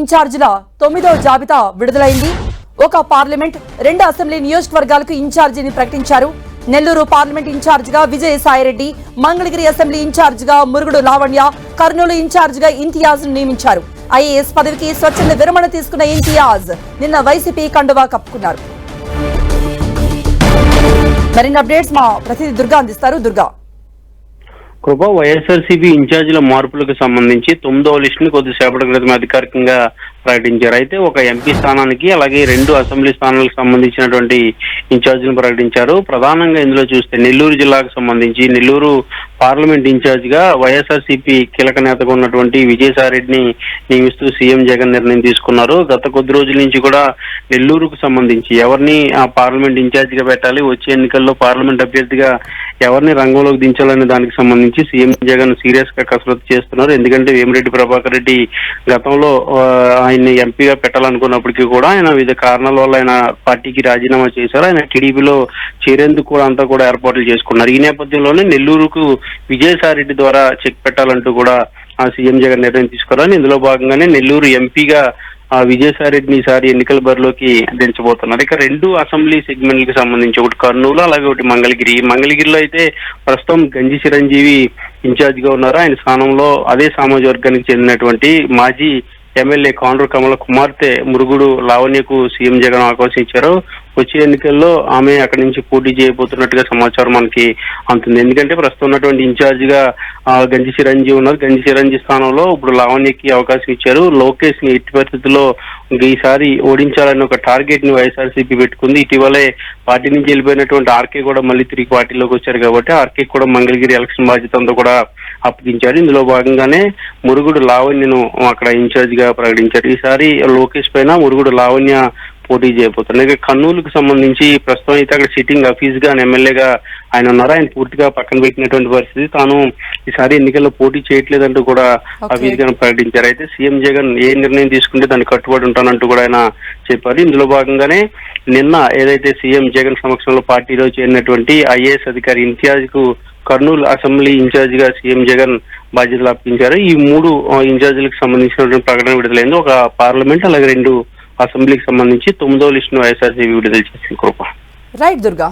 ఇన్ఛార్జీల 9వ జాబితా విడుదలైంది. ఒక పార్లమెంట్ 2 అసెంబ్లీ నియోజకవర్గాలకు ఇన్ఛార్జిని ప్రకటించారు. నెల్లూరు పార్లమెంట్ ఇన్ఛార్జిగా విజయసాయిరెడ్డి, మంగళగిరి అసెంబ్లీ ఇన్ఛార్జిగా మురుగుడు లావణ్య, కర్నూలు ఇన్ఛార్జిగా ఇంతియాజ్ నియమించారు. ఐఏఎస్ పదవికి స్వచ్ఛంద విరమణ తీసుకున్న ఇంతియాజ్ నిన్న వైసీపీ కండువా కప్పుకున్నారు. మరిన్ని అప్డేట్స్ మా ప్రతినిధి దుర్గా అందిస్తారు. దుర్గా, కృప, వైఎస్ఆర్సీపీ ఇన్ఛార్జీల మార్పులకు సంబంధించి 9వ లిస్టును కొద్దిసేపటి క్రితం అధికారికంగా ప్రకటించారు. అయితే ఒక ఎంపీ స్థానానికి అలాగే 2 అసెంబ్లీ స్థానాలకు సంబంధించినటువంటి ఇన్ఛార్జీలను ప్రకటించారు. ప్రధానంగా ఇందులో చూస్తే నెల్లూరు జిల్లాకు సంబంధించి నెల్లూరు పార్లమెంట్ ఇన్ఛార్జిగా వైఎస్ఆర్సీపీ కీలక నేతగా ఉన్నటువంటి విజయసాయిరెడ్డిని నియమిస్తూ సీఎం జగన్ నిర్ణయం తీసుకున్నారు. గత కొద్ది రోజుల నుంచి కూడా నెల్లూరుకు సంబంధించి ఎవరిని ఆ పార్లమెంట్ ఇన్ఛార్జిగా పెట్టాలి, వచ్చే ఎన్నికల్లో పార్లమెంట్ అభ్యర్థిగా ఎవరిని రంగంలోకి దించాలనే దానికి సంబంధించి సీఎం జగన్ సీరియస్ గా కసరత్తు చేస్తున్నారు. ఎందుకంటే వేమిరెడ్డి ప్రభాకర్ రెడ్డి గతంలో ఆయన్ని ఎంపీగా పెట్టాలనుకున్నప్పటికీ కూడా ఆయన వివిధ కారణాల వల్ల ఆయన పార్టీకి రాజీనామా చేశారు. ఆయన టీడీపీలో చేరేందుకు కూడా అంతా కూడా ఏర్పాట్లు చేసుకున్నారు. ఈ నేపథ్యంలోనే నెల్లూరుకు విజయసాయిరెడ్డి ద్వారా చెక్ పెట్టాలంటూ కూడా ఆ సీఎం జగన్ నిర్ణయం తీసుకున్నారు. ఇందులో భాగంగానే నెల్లూరు ఎంపీగా విజయసాయిరెడ్డిని ఈసారి ఎన్నికల బరిలోకి దించబోతున్నారు. ఇక 2 అసెంబ్లీ సెగ్మెంట్లకు సంబంధించి ఒకటి కర్నూలు అలాగే ఒకటి మంగళగిరిలో అయితే ప్రస్తుతం గంజి చిరంజీవి ఇన్ఛార్జ్ గా ఉన్నారు. ఆయన స్థానంలో అదే సామాజిక వర్గానికి చెందినటువంటి మాజీ ఎమ్మెల్యే కాండ్రు కమల కుమార్తె మురుగుడు లావణ్యకు సీఎం జగన్ అవకాశం ఇచ్చారు. వచ్చే ఎన్నికల్లో ఆమె అక్కడి నుంచి పోటీ చేయబోతున్నట్టుగా సమాచారం మనకి అందుతుంది. ఎందుకంటే ప్రస్తుతం ఉన్నటువంటి ఇన్ఛార్జ్ గా గంజి చిరంజీవి ఉన్నారు. గంజి చిరంజీవి స్థానంలో ఇప్పుడు లావణ్యకి అవకాశం ఇచ్చారు. లోకేష్ ని ఎట్టి పరిస్థితుల్లో ఈసారి ఓడించాలని ఒక టార్గెట్ ని వైఎస్ఆర్సీపీ పెట్టుకుంది. ఇటీవలే పార్టీ నుంచి వెళ్ళిపోయినటువంటి ఆర్కే కూడా మళ్ళీ తిరిగి పార్టీలోకి వచ్చారు కాబట్టి ఆర్కే కూడా మంగళగిరి ఎలక్షన్ బాధ్యత అంతా కూడా అప్పగించారు. ఇందులో భాగంగానే మురుగుడు లావణ్యను అక్కడ ఇన్ఛార్జ్ గా ప్రకటించారు. ఈసారి లోకేష్ పైన మురుగుడు లావణ్య పోటీ చేయబోతున్నారు. ఇక కర్నూలుకు సంబంధించి ప్రస్తుతం అయితే అక్కడ సిట్టింగ్ అఫీస్ గా ఎమ్మెల్యేగా ఆయన ఉన్నారు. ఆయన పూర్తిగా పక్కన పెట్టినటువంటి పరిస్థితి. తాను ఈసారి ఎన్నికల్లో పోటీ చేయట్లేదంటూ కూడా అఫీస్ గా ప్రకటించారు. అయితే సీఎం జగన్ ఏ నిర్ణయం తీసుకుంటే దానికి కట్టుబడి ఉంటానంటూ కూడా ఆయన చెప్పారు. ఇందులో భాగంగానే నిన్న ఏదైతే సీఎం జగన్ సమక్షంలో పార్టీలో చేరినటువంటి ఐఏఎస్ అధికారి ఇంతియాజ్ కు కర్నూలు అసెంబ్లీ ఇన్ఛార్జ్ గా సీఎం జగన్ బాధ్యతలు అప్పగించారు. ఈ 3 ఇన్ఛార్జీలకు సంబంధించినటువంటి ప్రకటన విడుదలైంది. ఒక పార్లమెంట్ అలాగే 2 అసెంబ్లీకి సంబంధించి 9వ లిస్టును వైఎస్ఆర్సీపీ విడుదల చేసింది. కృప. రైట్ దుర్గా.